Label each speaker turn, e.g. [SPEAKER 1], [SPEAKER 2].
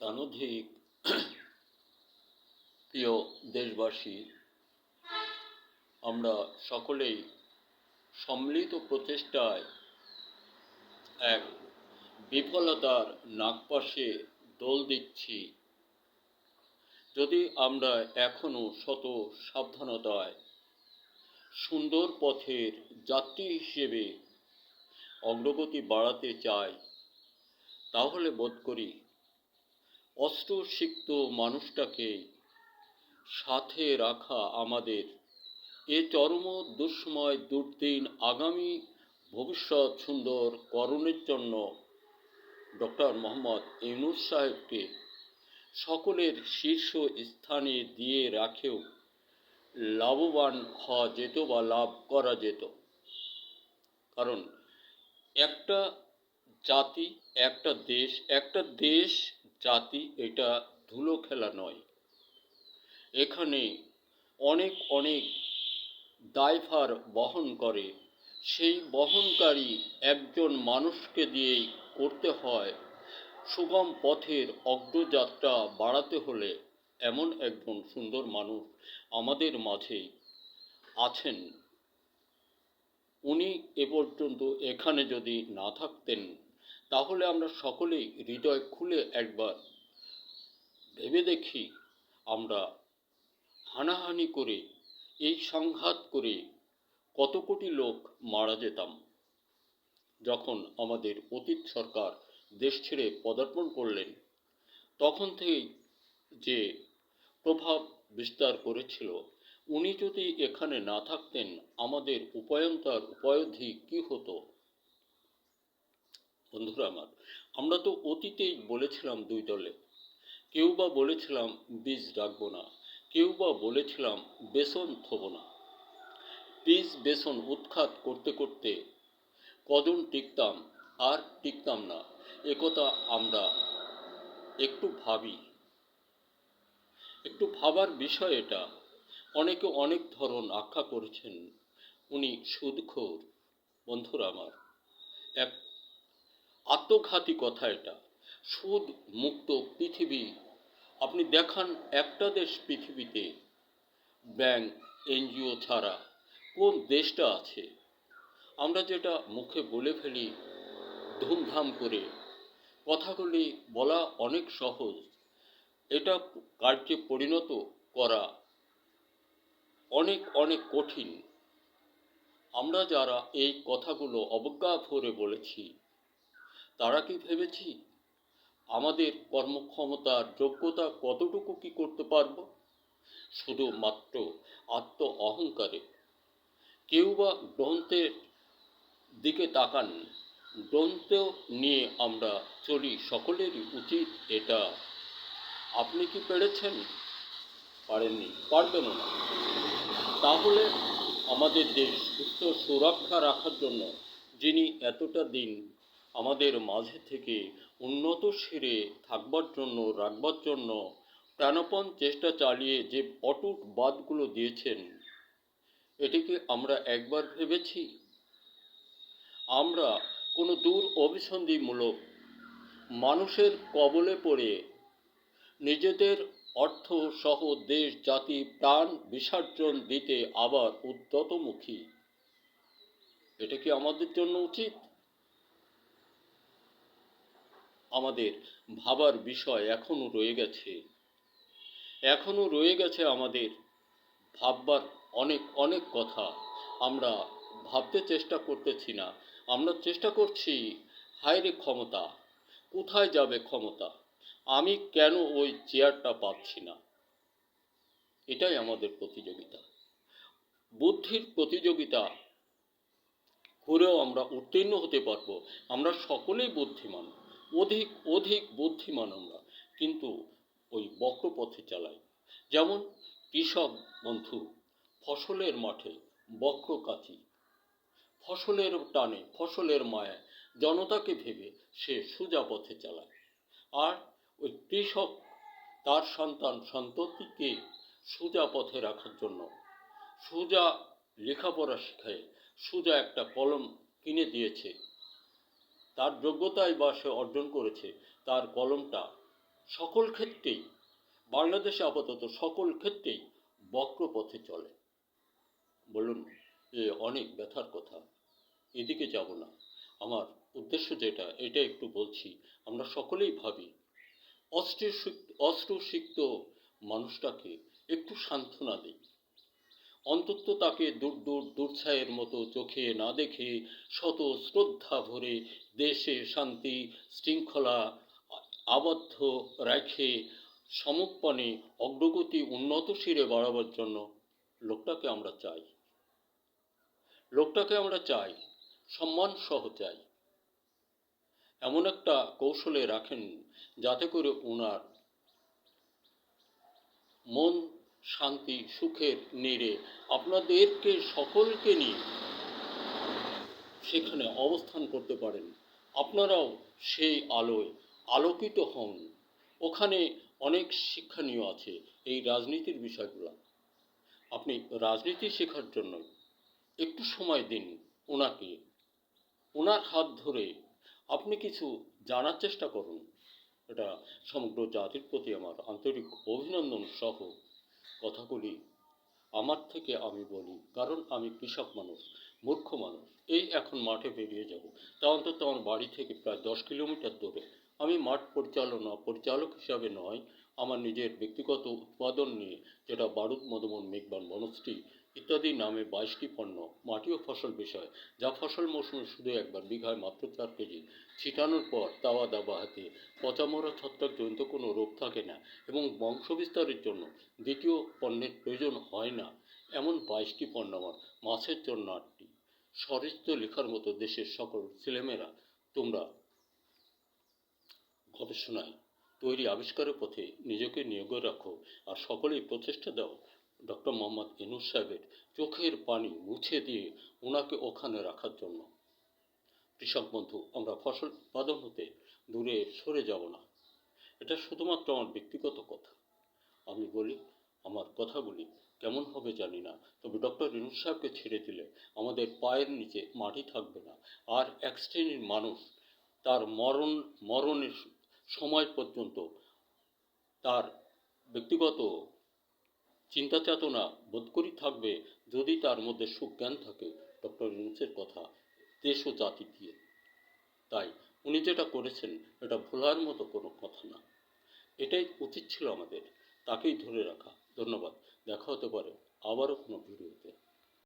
[SPEAKER 1] অনধিক প্রিয় দেশবাসী, আমরা সকলেই সম্মিলিত প্রচেষ্টায় এক বিফলতার নাগপাশে দোল দিচ্ছি। যদি আমরা এখনো শত সাবধানতায় সুন্দর পথের যাত্রী হিসেবে অগ্রগতি বাড়াতে চাই, তাহলে বোধ করি অস্ত্রসিক্ত মানুষটাকে সাথে রাখা আমাদের এ চরম দুঃসময় দুর্দিন আগামী ভবিষ্যৎ সুন্দর করণের জন্য ডক্টর মোহাম্মদ ইউনূস সাহেবকে সকলের শীর্ষ স্থানে দিয়ে রাখেও লাভবান হওয়া যেত বা লাভ করা যেত। কারণ একটা জাতি, একটা দেশ জাতি এটা ধুলো খেলা নয়। এখানে অনেক অনেক দায়ভার বহন করে, সেই বহনকারী একজন মানুষকে দিয়েই করতে হয়। সুগম পথের অগ্রযাত্রা বাড়াতে হলে এমন একজন সুন্দর মানুষ আমাদের মাঝে আছেন। উনি এ পর্যন্ত এখানে যদি না থাকতেন, তাহলে আমরা সকলেই হৃদয় খুলে একবার ভেবে দেখি, আমরা হানাহানি করে, এই সংঘাত করে কত কোটি লোক মারা যেতাম। যখন আমাদের অতীত সরকার দেশ ছেড়ে পদার্পণ করলেন, তখন থেকেই যে প্রভাব বিস্তার করেছিল, উনি যদি এখানে না থাকতেন, আমাদের উপায়ন্তর উপায়ধি কি হতো? বন্ধুরা আমার, আমরা তো অতীতেই বলেছিলাম দুই দলে। কেউ বা বলেছিলাম বীজ রাখবো না, কেউ বা বলেছিলাম বেসন থবো না। বীজ বেসন উৎখাত করতে করতে কজন টিকতাম আর টিকতাম না, একথা আমরা একটু ভাবি। একটু ভাবার বিষয় এটা। অনেকে অনেক ধরন আখ্যা করেছেন উনি সুদখোর। বন্ধুরা আমার, এক আত্মঘাতী কথা এটা। সুদ মুক্ত পৃথিবী আপনি দেখান একটা দেশ পৃথিবীতে, ব্যাংক এনজিও ছাড়া কোন দেশটা আছে? আমরা যেটা মুখে বলে ফেলি ধুমধাম করে, কথাগুলি বলা অনেক সহজ, এটা কার্যে পরিণত করা অনেক অনেক কঠিন। আমরা যারা এই কথাগুলো অবজ্ঞা ভরে বলেছি, তারা কি ভেবেছি আমাদের কর্মক্ষমতার যোগ্যতা কতটুকু কি করতে পারব? শুধুমাত্র আত্ম অহংকারে। কেউ বা গ্রন্থের দিকে তাকান, গ্রন্থ নিয়ে আমরা চলি, সকলেরই উচিত এটা। আপনি কি পেরেছেন? পারেননি, পারবেনও না। তাহলে আমাদের দেশ সুস্থ সুরক্ষা রাখার জন্য, যিনি এতটা দিন আমাদের মাঝে থেকে উন্নত শিরে থাকবার জন্য, রাখবার জন্য প্রাণপণ চেষ্টা চালিয়ে যে অটুট বাদগুলো দিয়েছেন, এটিকে আমরা একবার ভেবেছি? আমরা কোনো দূর অভিসন্ধিমূলক মানুষের কবলে পড়ে নিজেদের অর্থ সহ দেশ জাতি প্রাণ বিসর্জন দিতে আবার উদ্যতমুখী, এটা কি আমাদের জন্য উচিত? আমাদের ভাবার বিষয় এখনো রয়ে গেছে আমাদের ভাববার অনেক অনেক কথা। আমরা ভাবতে চেষ্টা করতেছি না। আমরা চেষ্টা করছি, হায় রে ক্ষমতা, কোথায় যাবে ক্ষমতা? আমি কেন ওই চেয়ারটা পাচ্ছি না? এটাই আমাদের প্রতিযোগিতা, বুদ্ধির প্রতিযোগিতা করেও আমরা উত্তীর্ণ হতে পারবো। আমরা সকলেই বুদ্ধিমান, অধিক অধিক বুদ্ধিমান আমরা, কিন্তু ওই বক্রপথে চালাই। যেমন কৃষক বন্ধু ফসলের মাঠে বক্রকাঠি, ফসলের টানে, ফসলের মায়া, জনতাকে ভেবে সে সোজা পথে চালায়। আর ওই কৃষক তার সন্তান সন্ততিকে সোজা পথে রাখার জন্য সোজা লেখাপড়া শেখায়, সোজা একটা কলম কিনে দিয়েছে। তার যোগ্যতাই বা সে অর্জন করেছে, তার কলমটা সকল ক্ষেত্রেই, বাংলাদেশে আপাতত সকল ক্ষেত্রেই বক্র পথে চলে। বলুন, এ অনেক ব্যথার কথা, এদিকে যাব না। আমার উদ্দেশ্য যেটা, এটা একটু বলছি। আমরা সকলেই ভাবি অস্ত্রসিক্ত মানুষটাকে একটু সান্ত্বনা দিই, অন্তত তাকে দূরছায়ের মতো চোখে না দেখে শত শ্রদ্ধা ভরে দেশে শান্তি শৃঙ্খলা আবদ্ধ রেখে সমপনে অগ্রগতি উন্নত শিরে বাড়াবার জন্য লোকটাকে আমরা চাই, সম্মান সহ চাই। এমন একটা কৌশলে রাখেন যাতে করে ওনার মন শান্তি সুখের নীড়ে আপনাদেরকে সকলকে নিয়ে সেখানে অবস্থান করতে পারেন। আপনারাও সেই আলোয় আলোকিত হন। ওখানে অনেক শিক্ষণীয় আছে এই রাজনীতির বিষয়গুলো। আপনি রাজনীতি শেখার জন্য একটু সময় দিন ওনাকে, ওনার হাত ধরে আপনি কিছু জানার চেষ্টা করুন। এটা সমগ্র জাতির প্রতি আমার আন্তরিক অভিনন্দন সহ কথাগুলি আমার থেকে আমি বলি, কারণ আমি কৃষক মানুষ, মূর্খ মানুষ। এই এখন মাঠে বেরিয়ে যাব, তা অন্তত আমার বাড়ি থেকে প্রায় 10 কিলোমিটার দূরে। আমি মাঠ পরিচালক হিসাবে নয়, আমার নিজের ব্যক্তিগত উৎপাদন নিয়ে, যেটা বারুদ, মধুবন, মেঘবান, বনশ্রী ইত্যাদি নামে 22টি পণ্য, মাটি ও ফসল বিষয়, যা ফসল মৌসুমে শুধু একবার বিঘায় মাত্র 4 কেজি ছিটানোর পর তাওয়া দাবা হাতে পচামরা ছত্রাকজনিত কোনো রোগ থাকে না এবং বংশ বিস্তারের জন্য দ্বিতীয় পণ্যের প্রয়োজন হয় না, এমন 22টি পণ্য আমার, মাছের জন্য 8টি। সরিস্ত লেখার মতো দেশের সকল ছেলেমেয়েরা তোমরা গবেষণায় তৈরি আবিষ্কারের পথে নিজেকে নিয়োগ রাখো, আর সকলেই প্রচেষ্টা দাও ডক্টর মোহাম্মদ ইউনূস সাহেবের চোখের পানি মুছে দিয়ে ওনাকে ওখানে রাখার জন্য। কৃষক বন্ধু, আমরা ফসল উৎপাদন হতে দূরে সরে যাব না। এটা শুধুমাত্র আমার ব্যক্তিগত কথা। আমি বলি, আমার কথাগুলি কেমন হবে জানি না, তবে ডক্টর ইউনূস সাহেবকে ছেড়ে দিলে আমাদের পায়ের নিচে মাটি থাকবে না। আর এক শ্রেণীর মানুষ তার মরণের সময় পর্যন্ত তার ব্যক্তিগত চিন্তা চেতনা বোধ করি থাকবে, যদি তার মধ্যে সুজ্ঞান থাকে ডক্টর ইউনূসের কথা দেশ ও জাতি দিয়ে। তাই উনি যেটা করেছেন এটা ভোলার মতো কোনো কথা না, এটাই উচিত ছিল আমাদের, তাকেই ধরে রাখা। ধন্যবাদ। দেখা হতে পারে আবারও কোনো ভিডিওতে।